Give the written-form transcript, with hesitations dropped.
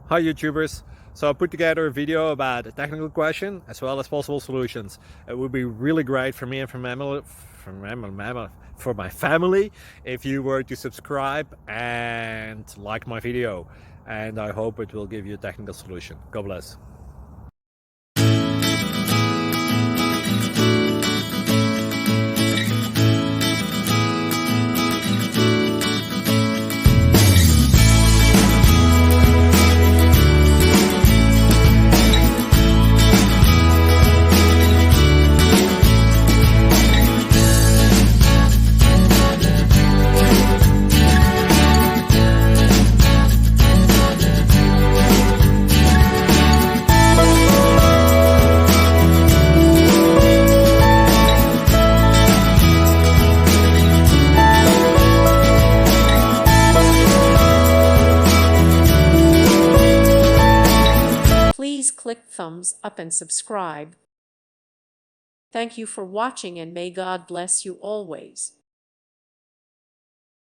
Hi YouTubers. So I put together a video about a technical question as well as possible solutions. It would be really great for me and for my family if you were to subscribe and like my video, and I hope it will give you a technical solution. God bless. Please click thumbs up and subscribe. Thank you for watching, and may God bless you always.